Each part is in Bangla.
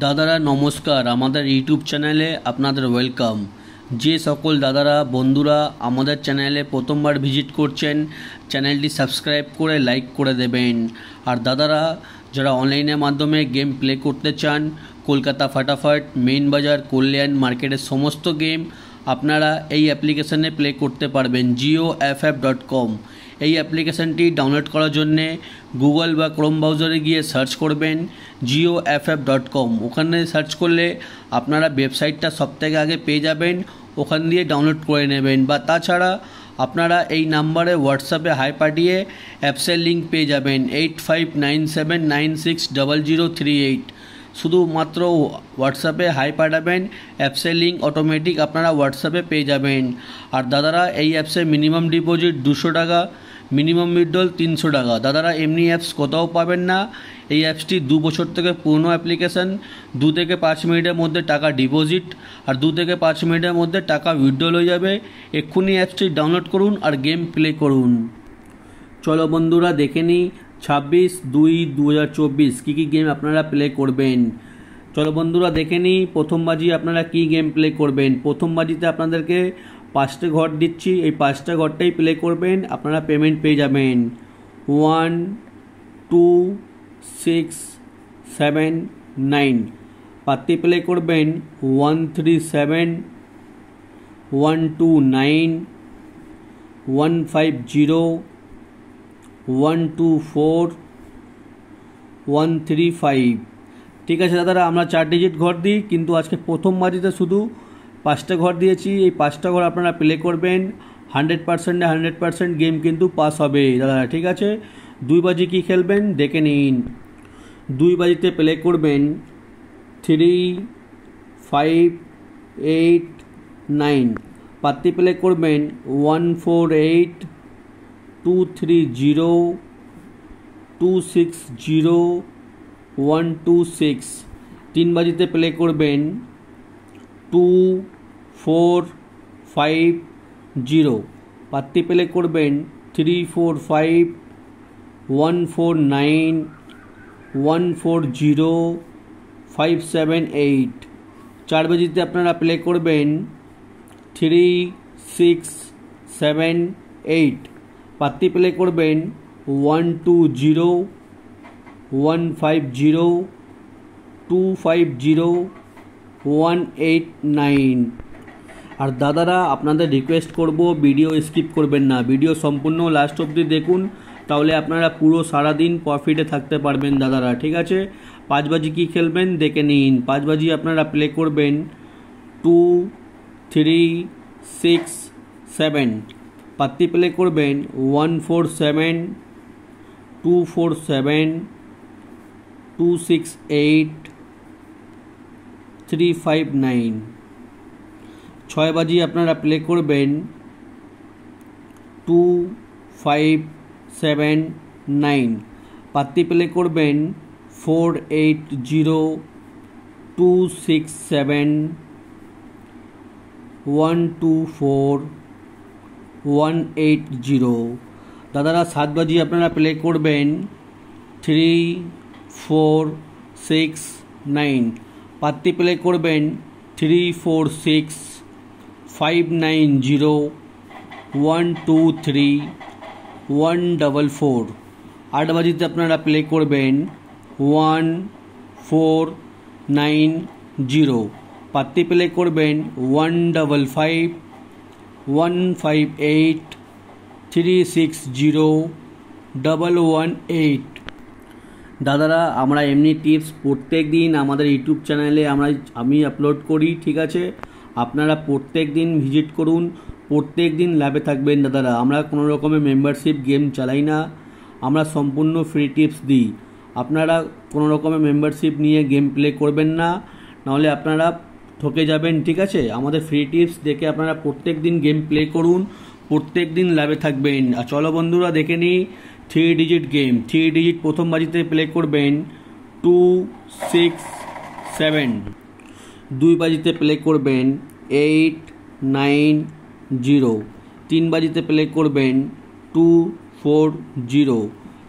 দাদারা নমস্কার, আমাদের ইউটিউব চ্যানেলে আপনাদের ওয়েলকাম। যে সকল দাদারা বন্ধুরা আমাদের চ্যানেলে প্রথমবার ভিজিট করছেন, চ্যানেলটি সাবস্ক্রাইব করে লাইক করে দেবেন। আর দাদারা যারা অনলাইনের মাধ্যমে গেম প্লে করতে চান, কলকাতা ফাটাফাট, মেইন বাজার, কল্যাণ মার্কেটের সমস্ত গেম আপনারা এই অ্যাপ্লিকেশানে প্লে করতে পারবেন। JioFF.com এই অ্যাপ্লিকেশানটি ডাউনলোড করার জন্যে গুগল বা ক্রোম ব্রাউজারে গিয়ে সার্চ করবেন JioFF.com। ওখানে সার্চ করলে আপনারা ওয়েবসাইটটা সবথেকে আগে পেয়ে যাবেন, ওখান দিয়ে ডাউনলোড করে নেবেন। বা তাছাড়া আপনারা এই নাম্বারে হোয়াটসঅ্যাপে হাই পাঠিয়ে অ্যাপসের লিঙ্ক পেয়ে যাবেন 8597960038। শুধুমাত্র হোয়াটসঅ্যাপে হাই পাঠাবেন, অ্যাপসের লিঙ্ক অটোমেটিক আপনারা হোয়াটসঅ্যাপে পেয়ে যাবেন। আর দাদারা এই অ্যাপসে মিনিমাম ডিপোজিট 200 টাকা, মিনিমাম উইথড্রল 300 টাকা। দাদারা এমনি অ্যাপস কোথাও পাবেন না। এই অ্যাপসটি 2 বছর থেকে পুরনো অ্যাপ্লিকেশান। 2 থেকে 5 মিনিটের মধ্যে টাকা ডিপোজিট আর 2 থেকে 5 মিনিটের মধ্যে টাকা উইথড্রল হয়ে যাবে। এক্ষুনি অ্যাপসটি ডাউনলোড করুন আর গেম প্লে করুন। চলো বন্ধুরা দেখে নিই 26/2/2024 কী কী গেম আপনারা প্লে করবেন। চলো বন্ধুরা দেখে নিই প্রথম বাজি আপনারা কী গেম প্লে করবেন। প্রথম বাজিতে আপনাদেরকে 5টে ঘর দিচ্ছি, এই 5টা ঘরটাই প্লে করবেন, আপনারা পেমেন্ট পেয়ে যাবেন। 1 2 6 7 9 পাত্তি প্লে করবেন 137 129 150 124 135। ঠিক আছে দাদারা, আমরা 4 ডিজিট ঘর দিই, কিন্তু আজকে প্রথম বাজিতে শুধু 5টা ঘর দিয়েছি। এই 5টা ঘর আপনারা প্লে করবেন, 100%-এ 100% গেম কিন্তু পাস হবে দাদারা। ঠিক আছে, 2 বাজি কী খেলবেন দেখে নিন। 2 বাজিতে প্লে করবেন 3 5 8 9 পাত্তি প্লে করবেন 148 230 260 126। 3 বাজিতে প্লে করবেন 2 4 5 0 পাত্তি প্লে করবেন 3 4 5 149 140 578। 4 বাজিতে আপনারা প্লে করবেন 3 6 7 8 পাত্তি প্লে করবেন 120 150 250 189। আর দাদারা আপনাদের রিকোয়েস্ট করব, ভিডিও স্কিপ করবেন না, ভিডিও সম্পূর্ণ লাস্ট অবধি দেখুন, তাহলে আপনারা পুরো সারাদিন প্রফিটে থাকতে পারবেন দাদারা। ঠিক আছে, 5 বাজি কী খেলবেন দেখে নিন। 5 বাজি আপনারা প্লে করবেন 2 3 6 7 পাত্তি প্লে করবেন 147 247 268 359। 6 বাজি আপনারা প্লে করবেন 2 5 7 9 পাত্তি প্লে করবেন 480 267 124 180। দাদারা 7 বাজি আপনারা প্লে করবেন 3 4 6 9 পাত্তি প্লে করবেন 346 590 123 144। 8 বাজিতে আপনারা প্লে করবেন 1 4 9 0 পাত্তি প্লে করবেন 155 158 360 118। দাদারা আমরা এমনি টিপস প্রত্যেক দিন আমাদের ইউটিউব চ্যানেলে আমি আপলোড করি। ঠিক আছে, আপনারা প্রত্যেক দিন ভিজিট করুন, প্রত্যেক দিন লাভে থাকবেন দাদারা। আমরা কোনো রকমের মেম্বারশিপ গেম চালাই না, আমরা সম্পূর্ণ ফ্রি টিপস দিই। আপনারা কোনো রকমের মেম্বারশিপ নিয়ে গেম প্লে করবেন না, নাহলে আপনারা ঠকে যাবেন। ঠিক আছে, আমাদের ফ্রি টিপস দেখে আপনারা প্রত্যেক দিন গেম প্লে করুন, প্রত্যেক দিন লাভে থাকবেন। আর চলো বন্ধুরা দেখে নিই 3 ডিজিট গেম। 3 ডিজিট প্রথম বাজিতে প্লে করবেন 2 6 7। 2 বাজিতে প্লে করবেন 8 9 0। 3 বাজিতে প্লে করবেন 2 4 0।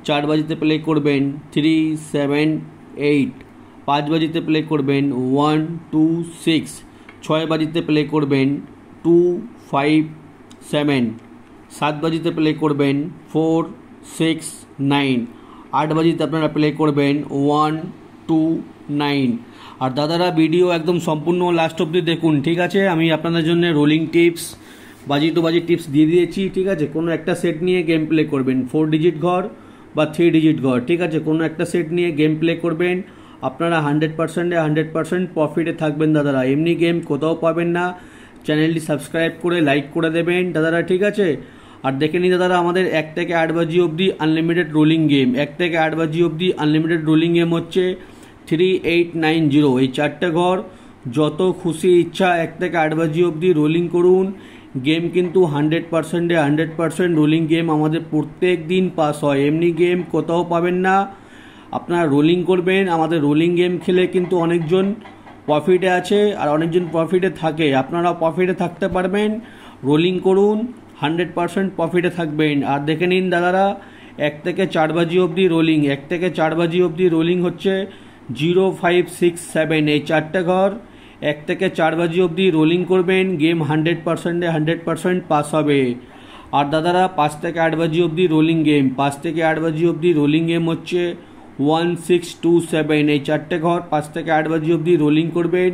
4 বাজিতে প্লে করবেন 3 7 8। 5 বাজিতে প্লে করবেন 1 2 6, 6 বাজিতে প্লে করবেন 2 5 7, 7 বাজিতে প্লে করবেন 4 6 9, 8 বাজিতে আপনারা প্লে করবেন 1 2 9। আর দাদারা ভিডিও একদম সম্পূর্ণ লাস্ট অবধি দেখুন, ঠিক আছে। আমি আপনাদের জন্য রোলিং টিপস, বাজি টু বাজি টিপস দিয়ে দিয়েছি, ঠিক আছে। কোনো একটা সেট নিয়ে গেম প্লে করবেন, 4 ডিজিট ঘর বা 3 ডিজিট ঘর, ঠিক আছে। কোনো একটা সেট নিয়ে গেম প্লে করবেন, আপনারা 100% প্রফিটে থাকবেন দাদারা। এমনি গেম কোথাও পাবেন না। চ্যানেলটি সাবস্ক্রাইব করে লাইক করে দেবেন দাদারা, ঠিক আছে। আর দেখে নিন দাদারা, আমাদের 1 থেকে 8 বাজি অবধি আনলিমিটেড রোলিং গেম, 1 থেকে 8 বাজি অবধি আনলিমিটেড রোলিং গেম হচ্ছে 3890। এই 4টে ঘর যত খুশি ইচ্ছা 1 থেকে 8 বাজি অবধি রোলিং করুন। গেম কিন্তু 100% রোলিং গেম আমাদের প্রত্যেক দিন পাস হয়। এমনি গেম কোথাও পাবেন না। আপনারা রোলিং করবেন। আমাদের রোলিং গেম খেলে কিন্তু অনেকজন প্রফিটে আছে আর অনেকজন প্রফিটে থাকে। আপনারা প্রফিটে থাকতে পারবেন, রোলিং করুন, 100% প্রফিটে থাকবেন। আর দেখে নিন দাদারা, 1 থেকে 4 বাজি অবধি রোলিং, 1 থেকে 4 বাজি অবধি রোলিং হচ্ছে 0 5 6 7। এই 4টে ঘর 1 থেকে 4 বাজি অবধি রোলিং করবেন, গেম 100% পাস হবে। আর দাদারা 5 থেকে 8 বাজি অবধি রোলিং গেম, 5 থেকে 8 বাজি অবধি রোলিং গেম হচ্ছে 1 6 2 7। এই 4টে ঘর 5 থেকে 8 বাজি অবধি রোলিং করবেন,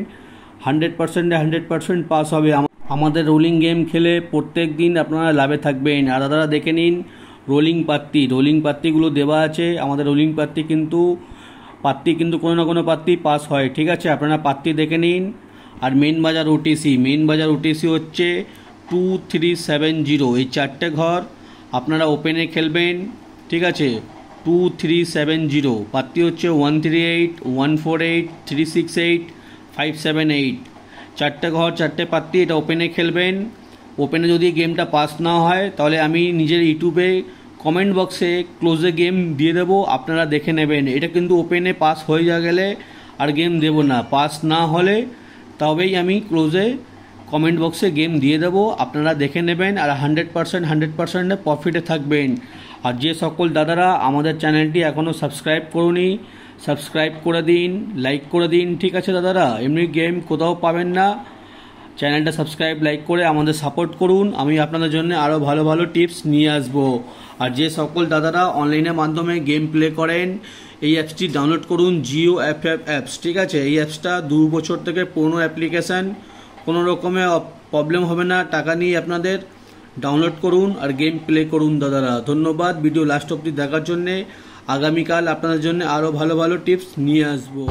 100% পাস হবে। আমাদের রোলিং গেম খেলে প্রত্যেক দিন আপনারা লাভে থাকবেন। আর দাদারা দেখে নিন রোলিং পাত্তিগুলো দেওয়া আছে। আমাদের রোলিং পাত্তি কিন্তু কোনো না কোনো পাত্তি পাস হয়, ঠিক আছে। আপনারা পাত্তি দেখে নিন। আর মেন বাজার ওটিসি হচ্ছে 2370। এই 4টে ঘর আপনারা ওপেনে খেলবেন, ঠিক আছে। 2370 পাত্তি হচ্ছে 138 148 368 578। 4টে ঘর 4টে পাত্তি, এটা ওপেনে খেলবেন। ওপেনে যদি গেমটা পাস না হয় তাহলে আমি নিজের ইউটিউবে কমেন্ট বক্সে ক্লোজে গেম দিয়ে দেবো, আপনারা দেখে নেবেন। এটা কিন্তু ওপেনে পাস হয়ে গেলে আর গেম দেব না, পাস না হলে তবেই আমি ক্লোজে কমেন্ট বক্সে গেম দিয়ে দেবো, আপনারা দেখে নেবেন। আর 100% প্রফিটে থাকবেন। আর যে সকল দাদারা আমাদের চ্যানেলটি এখনও সাবস্ক্রাইব করুনি, সাবস্ক্রাইব করে দিন, লাইক করে দিন, ঠিক আছে দাদারা। এমনি গেম কোথাও পাবেন না। চ্যানেলটা সাবস্ক্রাইব লাইক করে আমাদের সাপোর্ট করুন। আমি আপনাদের জন্য আরও ভালো ভালো টিপস নিয়ে আসবো। আর যে সকল দাদারা অনলাইনের মাধ্যমে গেম প্লে করেন, এই অ্যাপসটি ডাউনলোড করুন, জিও FF অ্যাপস, ঠিক আছে। এই অ্যাপসটা 2 বছর থেকে পুরনো অ্যাপ্লিকেশান, কোনো রকমের প্রবলেম হবে না। টাকা নিয়ে আপনাদের ডাউনলোড করুন আর গেম প্লে করুন দাদারা। ধন্যবাদ ভিডিও লাস্ট অবধি দেখার জন্যে। আগামীকাল আপনাদের জন্য আরও ভালো ভালো টিপস নিয়ে আসবো।